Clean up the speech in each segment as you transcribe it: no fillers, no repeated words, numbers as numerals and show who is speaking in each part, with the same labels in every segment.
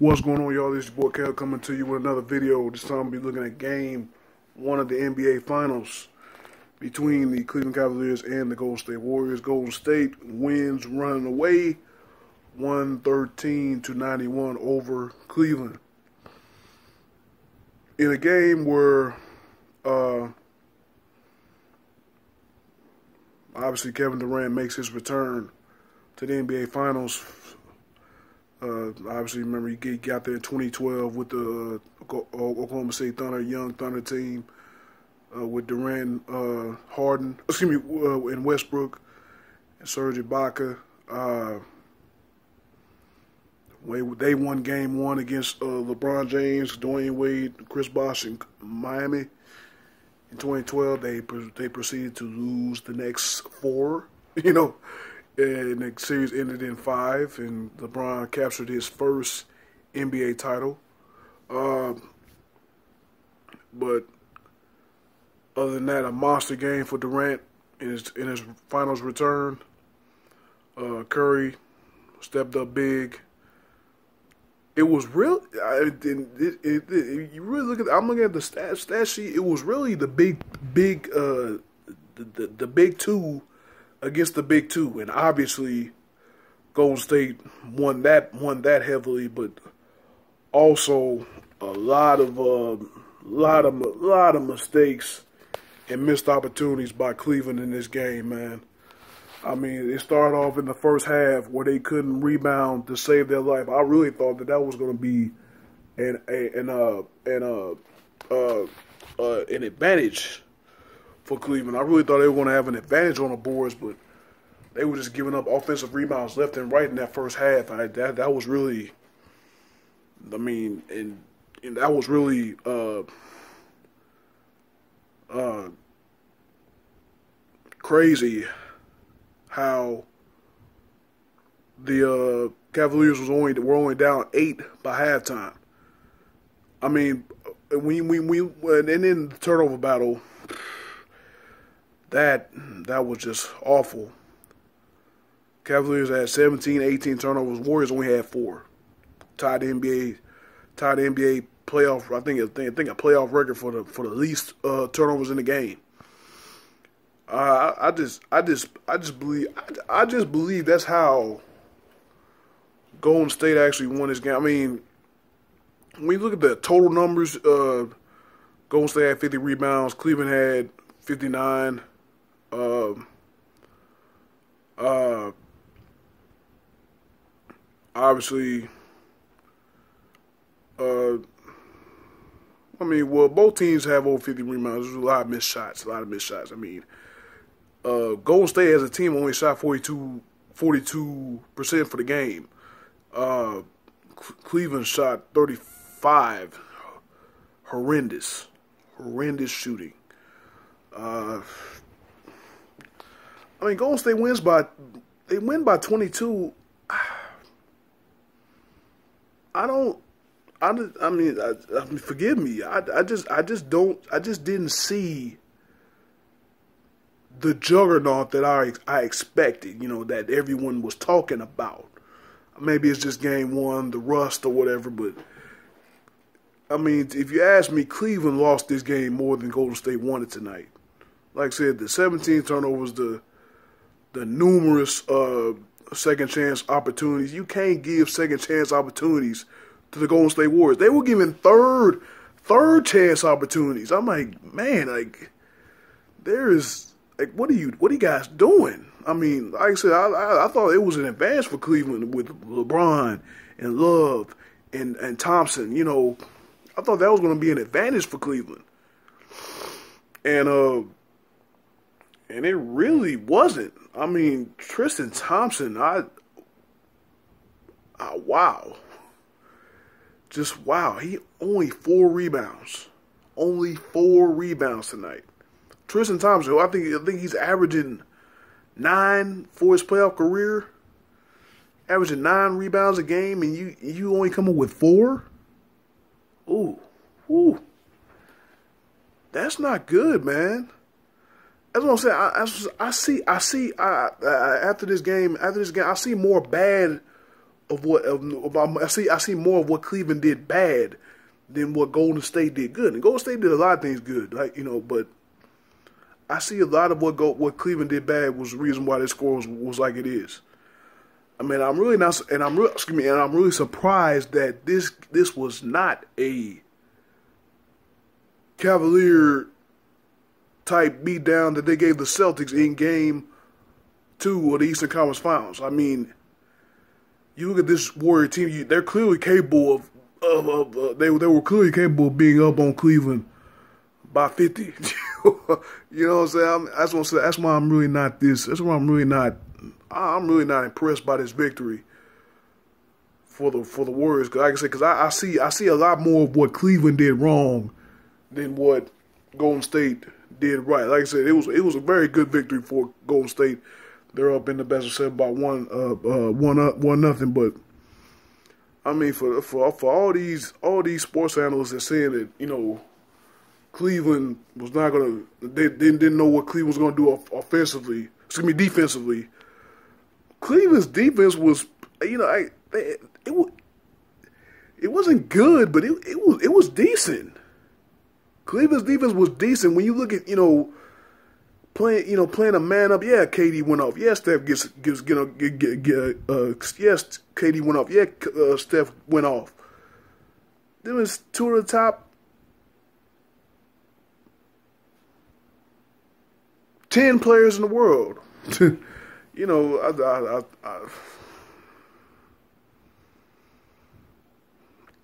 Speaker 1: What's going on, y'all? This is your boy Cal coming to you with another video. This time I'll be looking at game one of the NBA Finals between the Cleveland Cavaliers and the Golden State Warriors. Golden State wins running away 113-91 over Cleveland. In a game where obviously Kevin Durant makes his return to the NBA Finals. Obviously, remember he got there in 2012 with the Oklahoma City Thunder, young Thunder team, with Durant, Harden, and Westbrook, and Serge Ibaka. They won Game 1 against LeBron James, Dwayne Wade, Chris Bosh in Miami. In 2012, they proceeded to lose the next 4, and the series ended in 5, and LeBron captured his first NBA title. But other than that, a monster game for Durant in his finals return. Curry stepped up big. It was real. You really look at. I'm looking at the stat sheet. It was really the big two against the big two, and obviously Golden State won that heavily, but also a lot of mistakes and missed opportunities by Cleveland in this game, man. I mean, it started off in the first half where they couldn't rebound to save their life. I really thought that was going to be an advantage for Cleveland. I really thought they were going to have an advantage on the boards, but they were just giving up offensive rebounds left and right in that first half. That was really, and that was really crazy how the Cavaliers were only down 8 by halftime. I mean, and then the turnover battle, that was just awful. Cavaliers had 17, 18 turnovers. Warriors only had 4. Tied the NBA playoff. I think a playoff record for the least turnovers in the game. I just believe that's how Golden State actually won this game. I mean, when you look at the total numbers, Golden State had 50 rebounds, Cleveland had 59. Obviously, both teams have over 50 rebounds. There's a lot of missed shots. I mean, Golden State as a team only shot 42% for the game. Cleveland shot 35. Horrendous shooting. Golden State win by 22. Forgive me. I just didn't see the juggernaut that I expected, that everyone was talking about. Maybe it's just game 1, the rust or whatever, but if you ask me, Cleveland lost this game more than Golden State won it tonight. Like I said, the 17 turnovers, the numerous second chance opportunities. You can't give second chance opportunities to the Golden State Warriors. They were giving third chance opportunities. I'm like, man, there is, what are you guys doing? Like I said, I thought it was an advance for Cleveland with LeBron and Love and Thompson. I thought that was going to be an advantage for Cleveland, and it really wasn't. Tristan Thompson, wow. Just wow. He only 4 rebounds. Only 4 rebounds tonight. Tristan Thompson, I think he's averaging 9 for his playoff career. Averaging 9 rebounds a game, and you only come up with 4? Ooh. That's not good, man. That's what I'm saying. I see after this game, I see more bad I see more of what Cleveland did bad than what Golden State did good. And Golden State did a lot of things good, like but I see a lot of what Cleveland did bad was the reason why this score was like it is. I mean, I'm really not, and I'm really surprised that this was not a Cavalier type beatdown that they gave the Celtics in Game 2 of the Eastern Conference Finals. I mean, you look at this Warrior team; they're clearly capable they were clearly capable of being up on Cleveland by 50. You know what I'm saying? That's why I'm really not this. That's why I'm really not impressed by this victory for the Warriors. Cause like I said, because I see a lot more of what Cleveland did wrong than what Golden State did right. Like I said, it was a very good victory for Golden State. They're up in the best of 7 by 1-0. But I mean, for all these sports analysts that saying that Cleveland was not gonna, they didn't know what Cleveland was gonna do offensively. Defensively. Cleveland's defense was, it wasn't good, but it was decent. Cleveland's defense was decent. When you look at playing a man up, yeah, KD went off. Yeah, Steph yes, KD went off. Yeah, Steph went off. There was 2 of the top 10 players in the world. I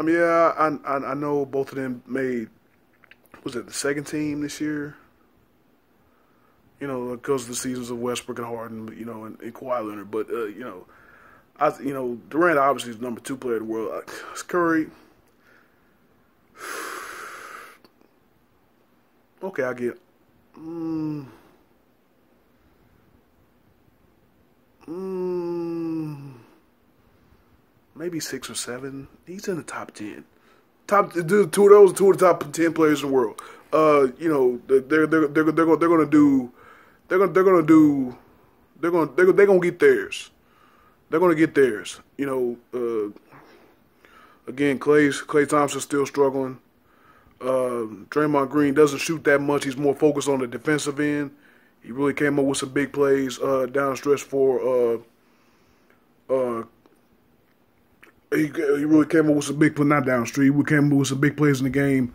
Speaker 1: mean, yeah, I know both of them made, was it the second team this year? Because of the seasons of Westbrook and Harden, and Kawhi Leonard. But, Durant obviously is the number 2 player in the world. Curry. Okay, I get. Maybe 6 or 7. He's in the top 10. Two of those are 2 of the top 10 players in the world. They're gonna get theirs. They're gonna get theirs. Again, Klay Thompson's still struggling. Draymond Green doesn't shoot that much. He's more focused on the defensive end. He really came up with some big plays down the stretch for. He really came up with some big plays, not down the street. He came up with some big plays in the game.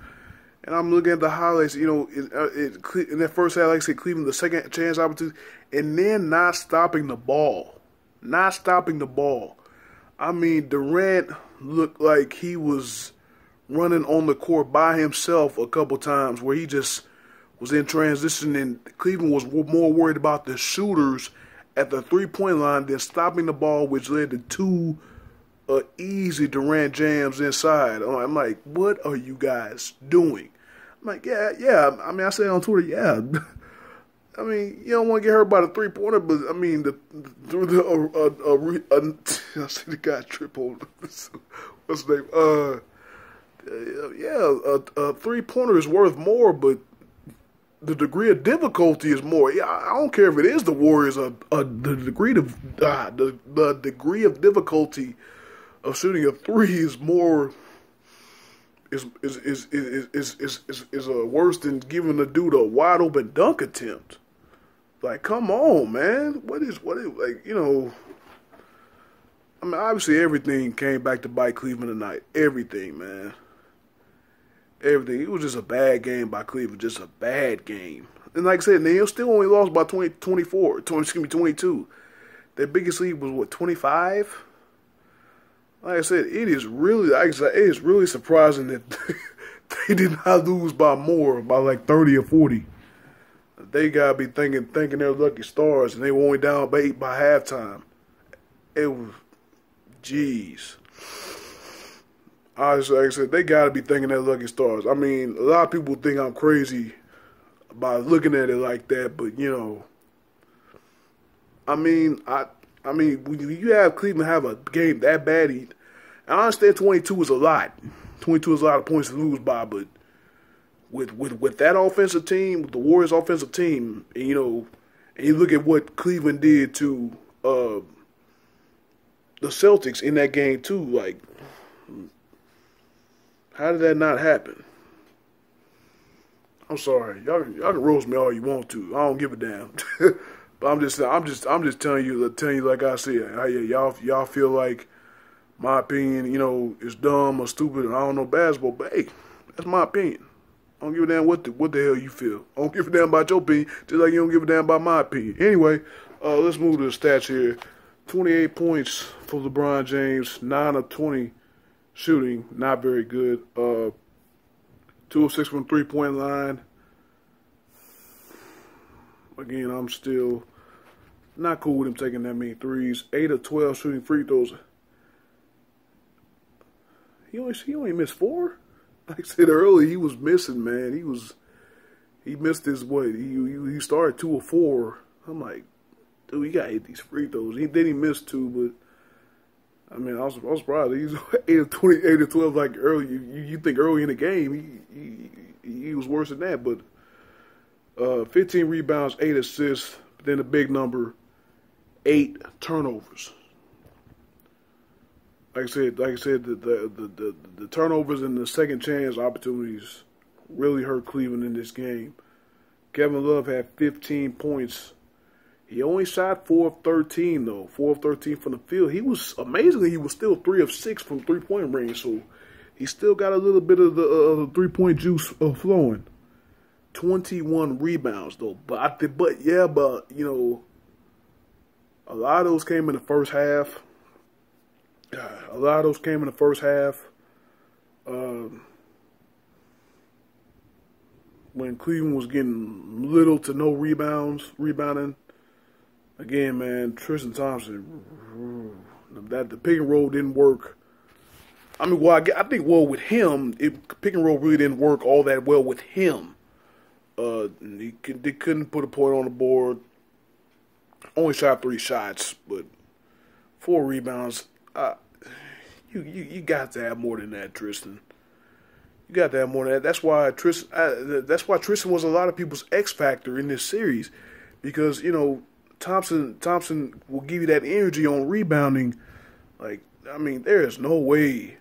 Speaker 1: And I'm looking at the highlights. In that first half, like I said, Cleveland the second chance opportunity, and then not stopping the ball. I mean, Durant looked like he was running on the court by himself a couple times, where he just was in transition, and Cleveland was more worried about the shooters at the 3-point line than stopping the ball, which led to 2 easy Durant jams inside. I'm like, what are you guys doing? I'm like, yeah. I mean, I said on Twitter, yeah. I mean, you don't want to get hurt by the 3-pointer, but I mean, I see the guy trip on. What's his name? A 3-pointer is worth more, but the degree of difficulty is more. Yeah, I don't care if it is the Warriors. The degree of difficulty of shooting a 3 is more. Is worse than giving a dude a wide open dunk attempt. Like, come on, man. What is like, I mean, obviously everything came back to bite Cleveland tonight. Everything, man. Everything. It was just a bad game by Cleveland. Just a bad game. And like I said, they still only lost by 22. Their biggest lead was, what, 25? Like I said, it is really surprising that they did not lose by more, by like 30 or 40. They gotta be thinking they're lucky stars, and they were only down by 8 by halftime. It was, jeez. Like I said, they gotta be thinking they're lucky stars. I mean, a lot of people think I'm crazy by looking at it like that, but I mean, when you have Cleveland have a game that bad, and I understand 22 is a lot. 22 is a lot of points to lose by, but with that offensive team, with the Warriors offensive team, and you look at what Cleveland did to the Celtics in that game too. Like, how did that not happen? I'm sorry, y'all can roast me all you want to. I don't give a damn. But I'm just telling you like I said. Y'all feel like my opinion, is dumb or stupid, and I don't know basketball. But hey, that's my opinion. I don't give a damn what the hell you feel. I don't give a damn about your opinion, just like you don't give a damn about my opinion. Anyway, let's move to the stats here. 28 points for LeBron James, 9 of 20 shooting, not very good. 2 of 6 from 3-point line. Again, I'm still not cool with him taking that many threes. 8 of 12 shooting free throws. He only missed 4. Like I said earlier, he was missing, man. He missed his way. He started 2 of 4. I'm like, dude, he got to hit these free throws. He missed 2, but I mean, I was surprised. He's 8 of 20, 8 of 12. Like early, you think early in the game he was worse than that, but 15 rebounds, 8 assists. But then the big number, 8 turnovers. Like I said, the turnovers and the second chance opportunities really hurt Cleveland in this game. Kevin Love had 15 points. He only shot 4 of 13 though, 4 of 13 from the field. He was still 3 of 6 from 3-point range, so he still got a little bit of the 3-point juice flowing. 21 rebounds though, but a lot of those came in the first half. When Cleveland was getting little to no rebounding. Again, man, Tristan Thompson, the pick and roll didn't work. I mean, I think with him, pick and roll really didn't work all that well with him. They couldn't put a point on the board. Only shot 3 shots, but 4 rebounds. You got to have more than that, Tristan. You got to have more than that. That's why Tristan was a lot of people's X factor in this series, because Thompson will give you that energy on rebounding. Like, I mean, there is no way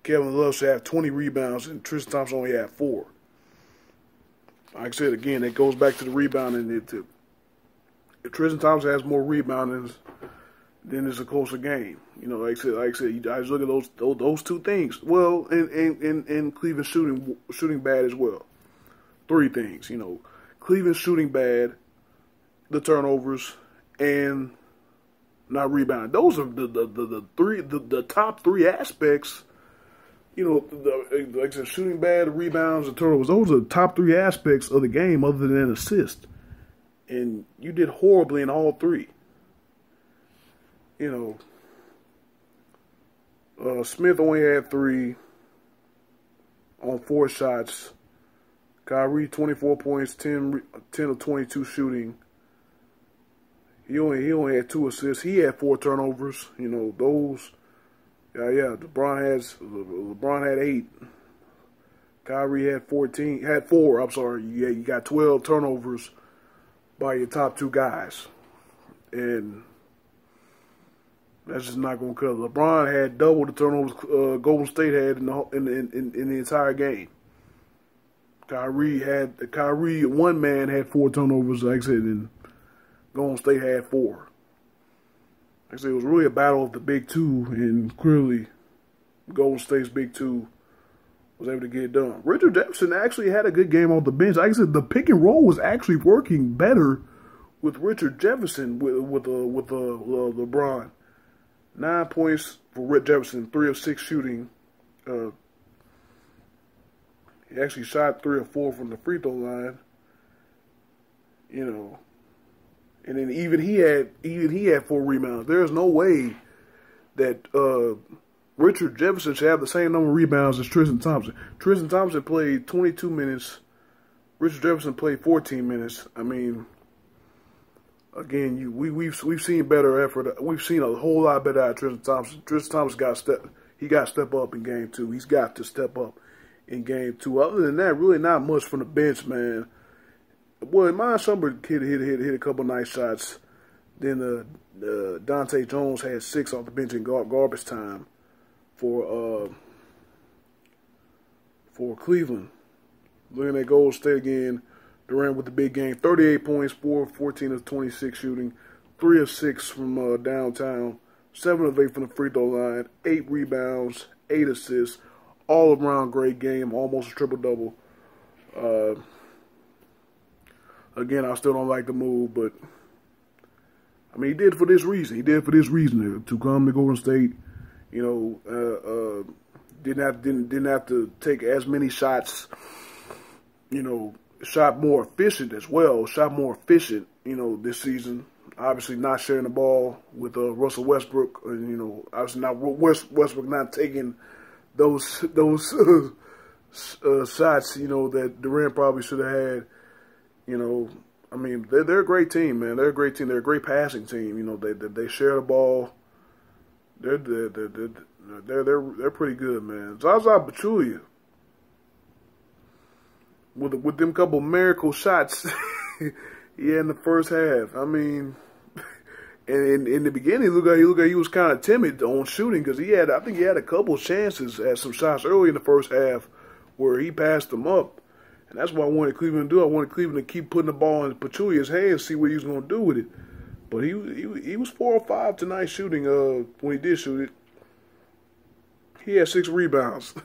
Speaker 1: Kevin Love should have 20 rebounds and Tristan Thompson only had 4. Like I said again, it goes back to the rebounding. If Tristan Thompson has more rebounding, then it's a closer game. Like I said, you guys look at those 2 things. Well, and Cleveland shooting bad as well. 3 things. Cleveland shooting bad, the turnovers, and not rebounding. Those are the top 3 aspects. Like I said, shooting bad, the rebounds, the turnovers. Those are the top 3 aspects of the game, other than assist. And you did horribly in all 3. Smith only had 3 on 4 shots. Kyrie, 24 points, 10 of 22 shooting. He only had 2 assists. He had 4 turnovers. Those. Yeah. LeBron had 8. Kyrie had 4. I'm sorry. Yeah, you got 12 turnovers by your top 2 guys, and that's just not going to cut it. LeBron had double the turnovers Golden State had in the entire game. Kyrie, one man had 4 turnovers, like I said, and Golden State had 4. Like I said, it was really a battle of the big 2, and clearly Golden State's big 2 was able to get it done. Richard Jefferson actually had a good game off the bench. Like I said, the pick and roll was actually working better with Richard Jefferson with LeBron. 9 points for Richard Jefferson, 3 of 6 shooting. He actually shot 3 of 4 from the free throw line. And then even he had 4 rebounds. There's no way that Richard Jefferson should have the same number of rebounds as Tristan Thompson. Tristan Thompson played 22 minutes. Richard Jefferson played 14 minutes. I mean, again, we've seen better effort. We've seen a whole lot better out of Tristan Thompson. Tristan Thompson got to step up in game 2. He's got to step up in game 2. Other than that, really not much from the bench, man. Well, Miles Shumpert hit a couple nice shots, Then Dante Jones had 6 off the bench in garbage time for Cleveland. Looking at Golden State again, Durant with the big game, 38 points, 14 of 26 shooting, 3 of 6 from downtown, 7 of 8 from the free throw line, 8 rebounds, 8 assists, all around great game, almost a triple-double. Again, I still don't like the move, but I mean, he did it for this reason. He did it for this reason to come to Golden State. You know, didn't have to take as many shots. You know, shot more efficient as well. Shot more efficient. You know, this season. Obviously, not sharing the ball with Russell Westbrook, and you know, obviously not Westbrook not taking those shots. You know, that Durant probably should have had. You know, I mean, they're a great team, man. They're a great team. They're a great passing team. You know, they share the ball. They're pretty good, man. Zaza Pachulia with them couple miracle shots, yeah, in the first half. I mean, and in the beginning, he looked like he was kind of timid on shooting because I think he had a couple chances at some shots early in the first half where he passed them up. And that's what I wanted Cleveland to do. I wanted Cleveland to keep putting the ball in Pachulia's hands, see what he was going to do with it. But he was 4 or 5 tonight shooting. When he did shoot it, he had 6 rebounds.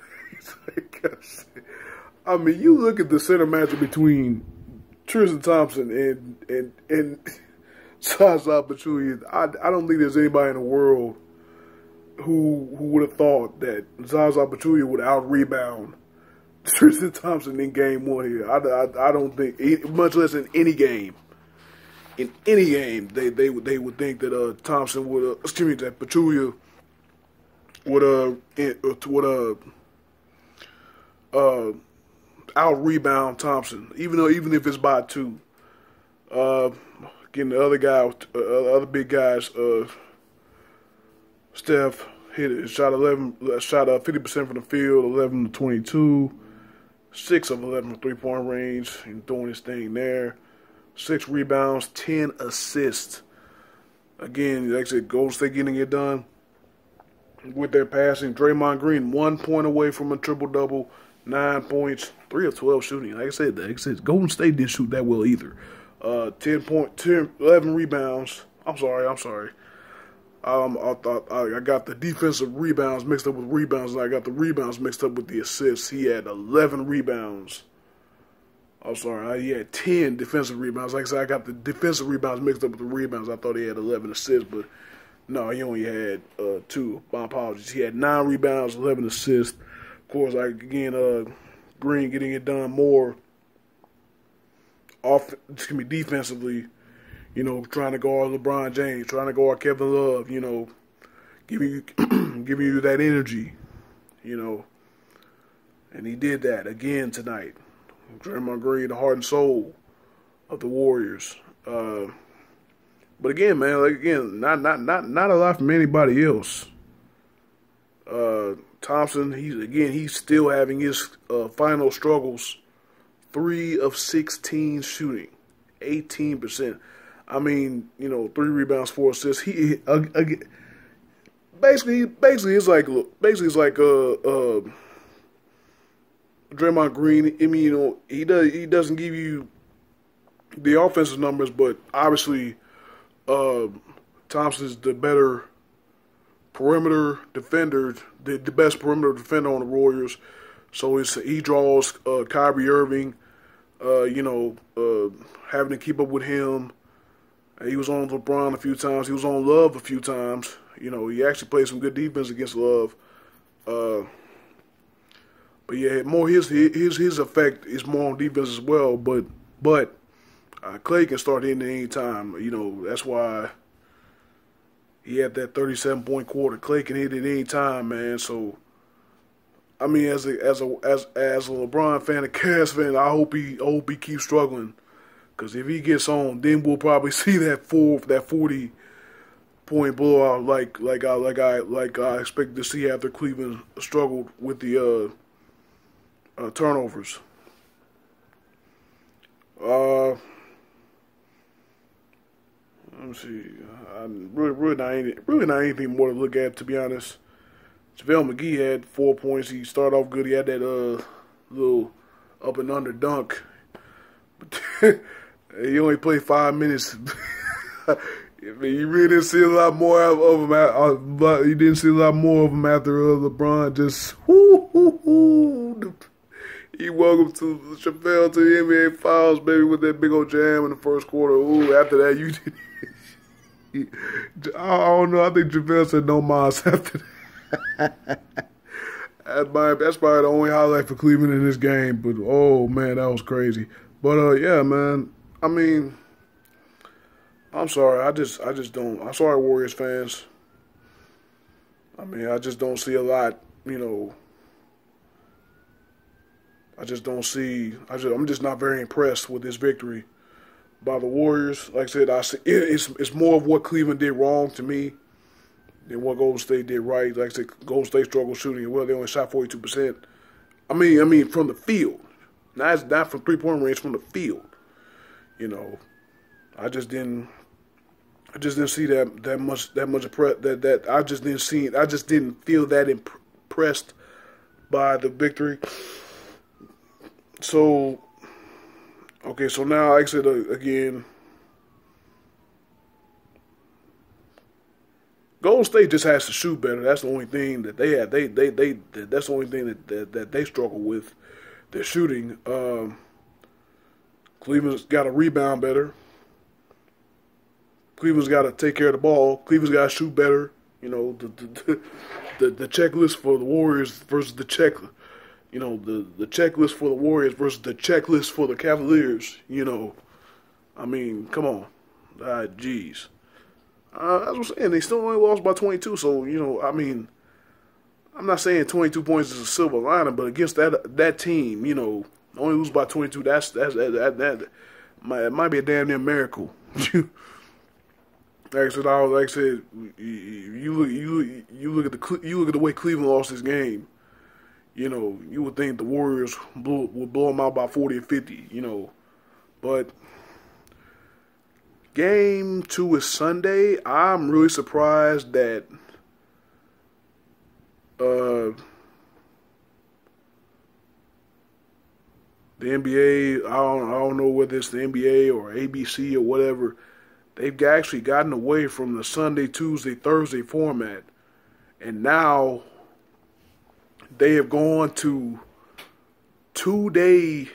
Speaker 1: I mean, you look at the center matchup between Tristan Thompson and Zaza Pachulia. I don't think there's anybody in the world who would have thought that Zaza Pachulia would out rebound Tristan Thompson in game 1 here. I don't think, much less in any game. In any game, they would think that Thompson would, that Pachulia would out rebound Thompson, even if it's by 2. Again, the other guy, other big guys, Steph shot 50% from the field, 11 to 22. 6 of 11 from three-point range and doing his thing there. 6 rebounds, 10 assists. Again, like I said, Golden State getting it done with their passing. Draymond Green, 1 point away from a triple-double, 9 points, 3 of 12 shooting. Like I said, Golden State didn't shoot that well either. 11 rebounds. I'm sorry. I got the defensive rebounds mixed up with rebounds, and I got the rebounds mixed up with the assists. He had 11 rebounds. I'm sorry, he had 10 defensive rebounds. Like I said, I got the defensive rebounds mixed up with the rebounds. I thought he had 11 assists, but no, he only had 2. My apologies. He had 9 rebounds, 11 assists. Of course, Green getting it done more defensively. You know, trying to guard LeBron James, trying to guard Kevin Love, you know, giving you that energy, you know. And he did that again tonight. Draymond Green, the heart and soul of the Warriors. But again, man, not a lot from anybody else. Thompson, he's still having his final struggles. 3 of 16 shooting, 18%. I mean, you know, 3 rebounds, 4 assists. He basically it's like Draymond Green. I mean, you know, he doesn't give you the offensive numbers, but obviously Thompson's the better perimeter defender, the best perimeter defender on the Warriors. So he draws Kyrie Irving, you know, having to keep up with him. He was on LeBron a few times. He was on Love a few times. You know, he actually played some good defense against Love. But yeah, more his effect is more on defense as well. But Clay can start hitting at any time. You know, that's why he had that 37-point quarter. Clay can hit at any time, man. So I mean, as a LeBron fan, a Cavs fan, I hope he keeps struggling. Because if he gets on, then we'll probably see that 40-point blowout like I expected to see after Cleveland struggled with the turnovers. Let me see. Really not anything more to look at, to be honest. JaVale McGee had 4 points. He started off good. He had that little up and under dunk. But he only played 5 minutes. I mean, you really didn't see a lot more of him. But you didn't see a lot more of him after LeBron just he welcome to JaVale to the NBA Finals, baby, with that big old jam in the first quarter. Ooh, after that, you did. I don't know. I think JaVale said no mas after that. That's probably the only highlight for Cleveland in this game. But oh man, that was crazy. But yeah, man. I mean, I'm sorry. I just don't. I'm sorry, Warriors fans. I mean, I just don't see a lot. You know, I just don't see. I'm just not very impressed with this victory by the Warriors. Like I said, it's more of what Cleveland did wrong to me than what Golden State did right. Like I said, Golden State struggled shooting. Well, they only shot 42%. I mean from the field, not from 3-point range, from the field. You know, I just didn't see that much that I just didn't feel that impressed by the victory. So, okay, so now, like I said again, Golden State just has to shoot better. That's the only thing that they had. That's the only thing that they struggle with. Their shooting. Cleveland's got to rebound better. Cleveland's got to take care of the ball. Cleveland's got to shoot better. You know, the checklist for the Warriors versus the checklist. You know, the checklist for the Warriors versus the checklist for the Cavaliers. You know, I mean, come on. Jeez. That's what I'm saying. They still only lost by 22. So, you know, I mean, I'm not saying 22 points is a silver lining, but against that team, you know, only lose by 22. That might be a damn near miracle. Like I said, you look at the way Cleveland lost this game. You know, you would think the Warriors would blow them out by 40 or 50. You know, but Game 2 is Sunday. I'm really surprised that the NBA, I don't know whether it's the NBA or ABC or whatever, they've actually gotten away from the Sunday, Tuesday, Thursday format, and now they have gone to 2-day.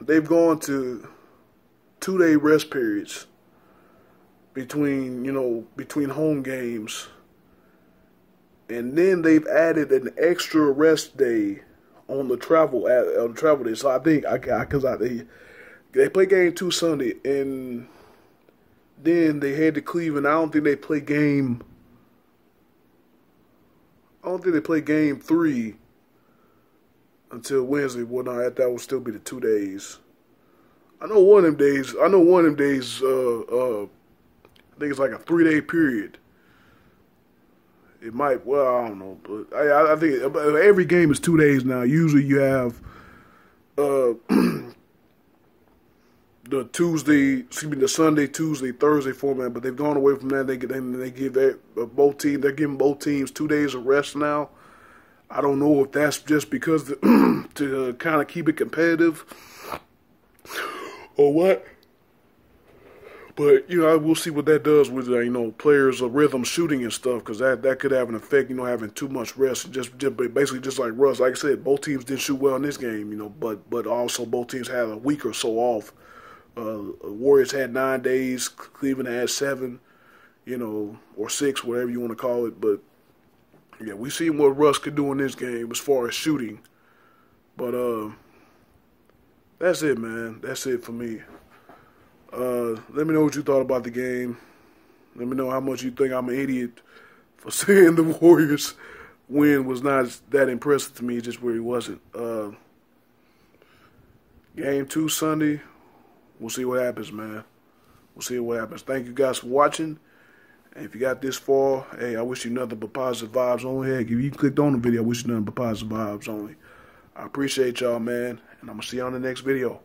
Speaker 1: They've gone to 2-day rest periods between home games, and then they've added an extra rest day on the travel day. So I think they play game 2 Sunday, and then they head to Cleveland. I don't think they play game 3 until Wednesday. Well, no, that will still be the 2 days. I know one of them days. I think it's like a 3-day period. It might. Well, I don't know, but I think every game is 2 days now. Usually, you have the Sunday, Tuesday, Thursday format, but they've gone away from that. They give both teams. They're giving both teams 2 days of rest now. I don't know if that's just because to kind of keep it competitive or what. But, you know, we'll see what that does with, players' rhythm shooting and stuff, because that could have an effect, having too much rest. Just basically just like Russ. Like I said, both teams didn't shoot well in this game, but also both teams had a week or so off. Warriors had 9 days. Cleveland had 7, or 6, whatever you want to call it. But, yeah, we seen what Russ could do in this game as far as shooting. But that's it, man. That's it for me. Let me know what you thought about the game. Let me know how much you think I'm an idiot for saying the Warriors win was not that impressive to me, just where he wasn't. Game 2 Sunday. We'll see what happens, man. We'll see what happens. Thank you guys for watching, And if you got this far, hey, I wish you nothing but positive vibes only. Heck, if you clicked on the video, I wish you nothing but positive vibes only. I appreciate y'all, man. And I'm going to see you on the next video.